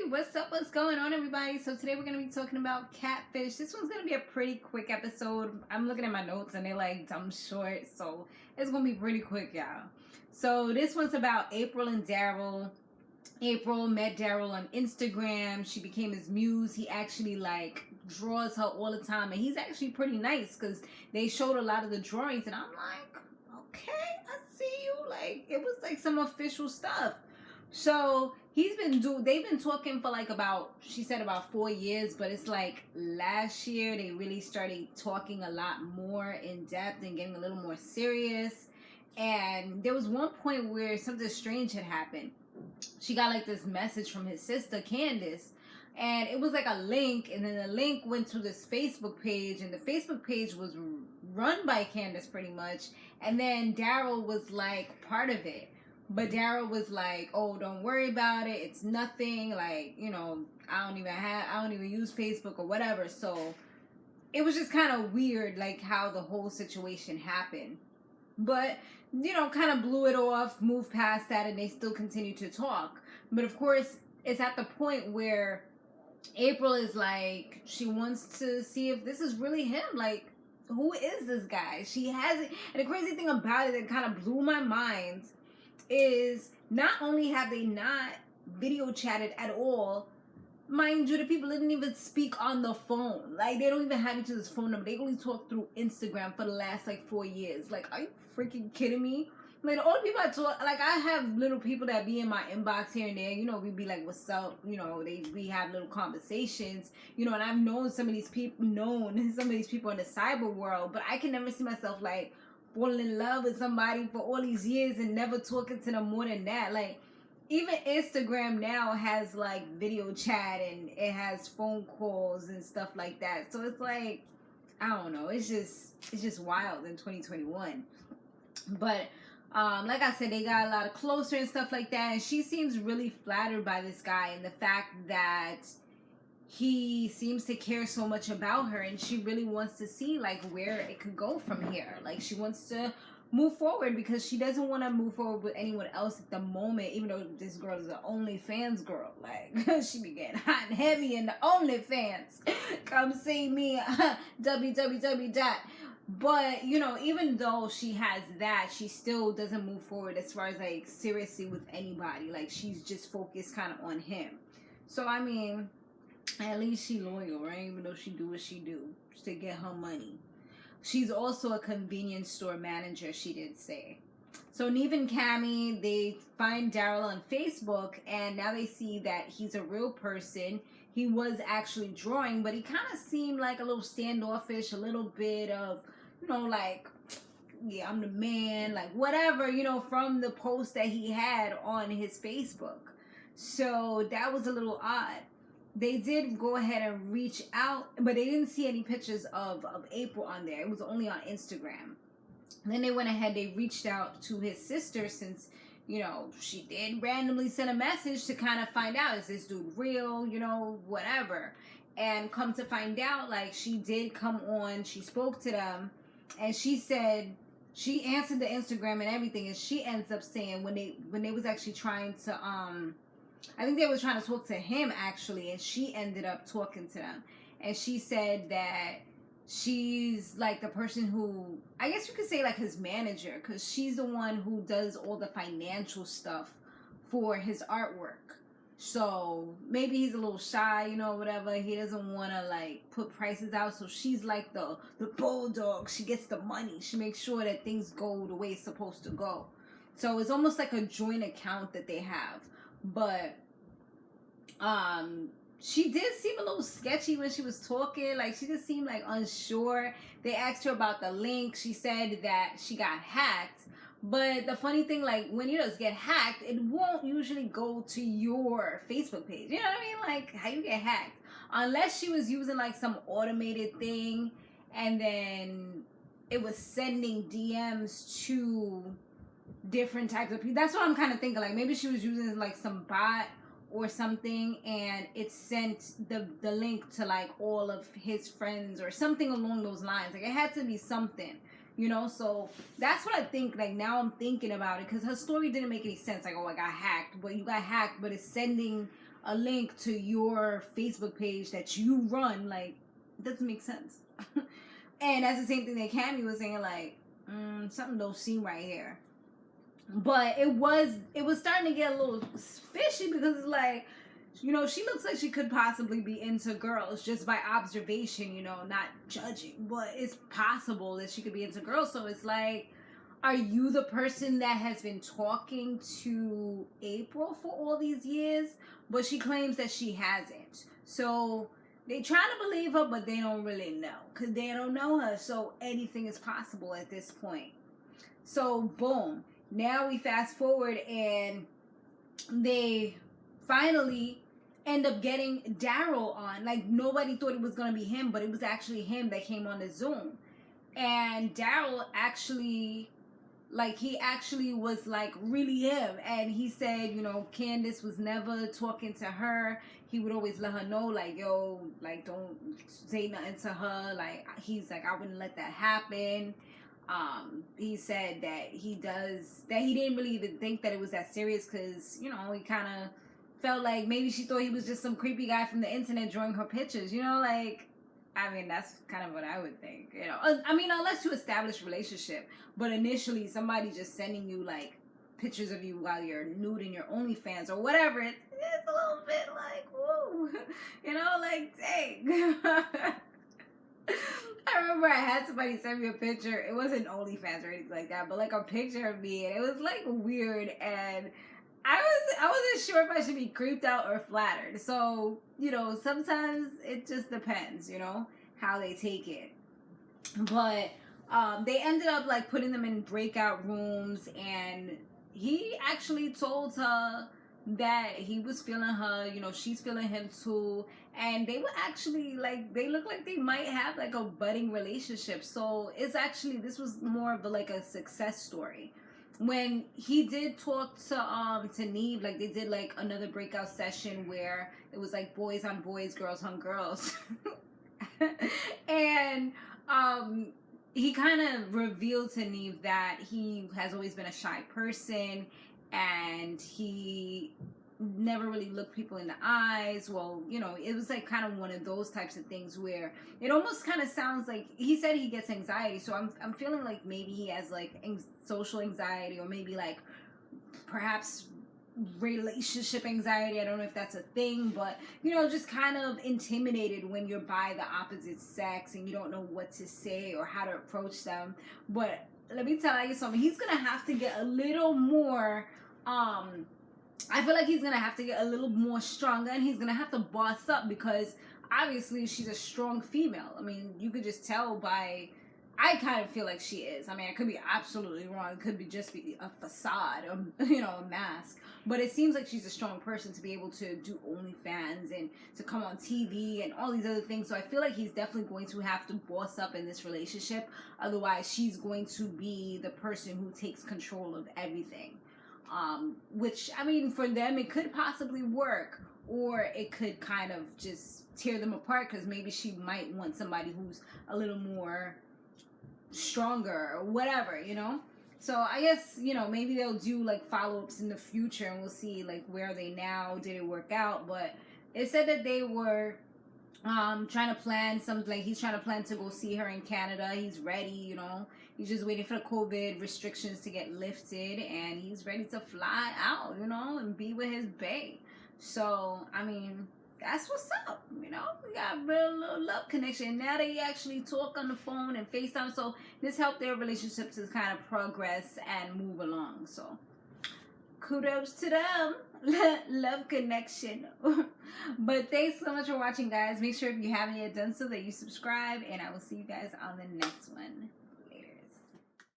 What's going on, everybody? So today we're going to be talking about Catfish. This one's going to be a pretty quick episode. I'm looking at my notes and they're like dumb short, so it's going to be pretty quick, y'all. So this one's about Apryl and Darryl. Apryl met Darryl on Instagram. She became his muse. He actually draws her all the time, and he's actually pretty nice because they showed a lot of the drawings, and I'm like, okay, I see you. It was some official stuff. So they've been talking for she said about 4 years, but it's last year they really started talking a lot more in depth and getting a little more serious. And there was one point where something strange had happened. She got this message from his sister Candace, and it was a link, and then the link went to this Facebook page, and the Facebook page was run by Candace pretty much, and then Darryl was part of it. But Darryl was like, oh, don't worry about it. It's nothing. I don't even use Facebook or whatever. So it was just kind of weird, how the whole situation happened. But, kind of blew it off, moved past that, and they still continue to talk. But of course, it's at the point where Apryl is she wants to see if this is really him. Who is this guy? She hasn't. And the crazy thing about it that kind of blew my mind is not only have they not video chatted at all, mind you, the people didn't even speak on the phone. They don't even have each other's phone number. They only talk through Instagram for the last 4 years. Are you freaking kidding me? The only people I talk, I have little people that be in my inbox here and there. We be what's up? We have little conversations. And I've known some of these people in the cyber world, but I can never see myself falling in love with somebody for all these years and never talking to them more than that. Even Instagram now has video chat, and it has phone calls and stuff like that. So it's I don't know. It's just wild in 2021. But like I said, they got a lot of closer and stuff like that. And she seems really flattered by this guy and the fact that he seems to care so much about her, and she really wants to see where it could go from here. She wants to move forward because she doesn't want to move forward with anyone else at the moment, even though this girl is an OnlyFans girl. She be getting hot and heavy in the OnlyFans. Come see me, www. But, even though she has that, she still doesn't move forward as far as seriously with anybody. She's just focused kind of on him. So, I mean, at least she loyal, right? Even though she do what she do just to get her money. She's also a convenience store manager, she did say. So Neve and Cammy, they find Darryl on Facebook, and now they see that he's a real person. He was actually drawing, but he kind of seemed a little standoffish, a little bit of, yeah, I'm the man, whatever, from the post that he had on his Facebook. So that was a little odd. They did go ahead and reach out, but they didn't see any pictures of Apryl on there. It was only on Instagram. And then they went ahead, they reached out to his sister since, she did randomly send a message to kind of find out, is this dude real, whatever. And come to find out, she did come on, she spoke to them, and she said, she answered the Instagram and everything, and she ends up saying when they was actually trying to, I think they were trying to talk to him, actually, and she ended up talking to them. And she said that she's, the person who, I guess you could say, his manager, because she's the one who does all the financial stuff for his artwork. So, maybe he's a little shy, whatever. He doesn't want to, put prices out. So, she's the bulldog. She gets the money. She makes sure that things go the way it's supposed to go. So, it's almost like a joint account that they have. But she did seem a little sketchy when she was talking. She just seemed unsure. They asked her about the link. She said that she got hacked. But the funny thing, when you just get hacked, it won't usually go to your Facebook page. You know what I mean? How you get hacked. Unless she was using some automated thing, and then it was sending DMs to different types of people. That's what I'm kind of thinking. Maybe she was using some bot or something, and it sent the link to all of his friends or something along those lines. It had to be something. So that's what I think. Now I'm thinking about it, because her story didn't make any sense. Oh, I got hacked. But you got hacked, but it's sending a link to your Facebook page that you run. Like, it doesn't make sense. And that's the same thing that Cammy was saying, like, something don't seem right here. But it was starting to get a little fishy because it's like, you know, she looks like she could possibly be into girls just by observation, you know, not judging. But it's possible that she could be into girls. So it's like, are you the person that has been talking to Apryl for all these years? But she claims that she hasn't. So they try to believe her, but they don't really know because they don't know her. So anything is possible at this point. So boom. Now we fast forward and they finally end up getting Darryl on. Like, nobody thought it was going to be him, but it was actually him that came on the Zoom. And Darryl actually, like, he actually was, like, really him. And he said, you know, Candace was never talking to her. He would always let her know, like, yo, like, don't say nothing to her. Like, he's like, I wouldn't let that happen. He said that he didn't really even think that it was that serious because, you know, he kind of felt like maybe she thought he was just some creepy guy from the internet drawing her pictures, you know, like, I mean, that's kind of what I would think, you know. I mean, unless you establish a relationship, but initially somebody just sending you, like, pictures of you while you're nude in your OnlyFans or whatever, it's a little bit like, whoa, you know, like, dang. I remember I had somebody send me a picture. It wasn't OnlyFans or anything like that, but like a picture of me, and it was like weird, and I wasn't sure if I should be creeped out or flattered. So, you know, sometimes it just depends, you know, how they take it. But they ended up like putting them in breakout rooms, and he actually told her that he was feeling her, you know, she's feeling him too, and they were actually like, they look like they might have like a budding relationship. So it's actually, this was more of like a success story. When he did talk to Neve, like they did like another breakout session where it was like boys on boys, girls on girls. And he kind of revealed to Neve that he has always been a shy person, and he never really looked people in the eyes. Well, you know, it was like kind of one of those types of things where it almost kind of sounds like, he said he gets anxiety, so I'm feeling like maybe he has like social anxiety, or maybe like perhaps relationship anxiety. I don't know if that's a thing, but you know, just kind of intimidated when you're by the opposite sex and you don't know what to say or how to approach them. But let me tell you something, he's gonna have to get a little more I feel like he's gonna have to get a little more stronger, and he's gonna have to boss up, because obviously she's a strong female. I mean, you could just tell by, I kind of feel like she is. I mean, I could be absolutely wrong. It could be just be a facade, or, you know, a mask. But it seems like she's a strong person to be able to do OnlyFans and to come on TV and all these other things. So I feel like he's definitely going to have to boss up in this relationship. Otherwise, she's going to be the person who takes control of everything. Which, I mean, for them, it could possibly work, or it could kind of just tear them apart, because maybe she might want somebody who's a little more stronger or whatever, you know. So I guess, you know, maybe they'll do like follow-ups in the future, and we'll see like where are they now, did it work out. But it said that they were trying to plan something, like he's trying to plan to go see her in Canada. He's ready, you know, he's just waiting for the COVID restrictions to get lifted, and he's ready to fly out, you know, and be with his bae. So I mean, that's what's up, you know. We got a real little love connection. Now they actually talk on the phone and FaceTime, so this helped their relationship to kind of progress and move along. So kudos to them. Love connection. But thanks so much for watching, guys. Make sure if you haven't yet done so that you subscribe, and I will see you guys on the next one.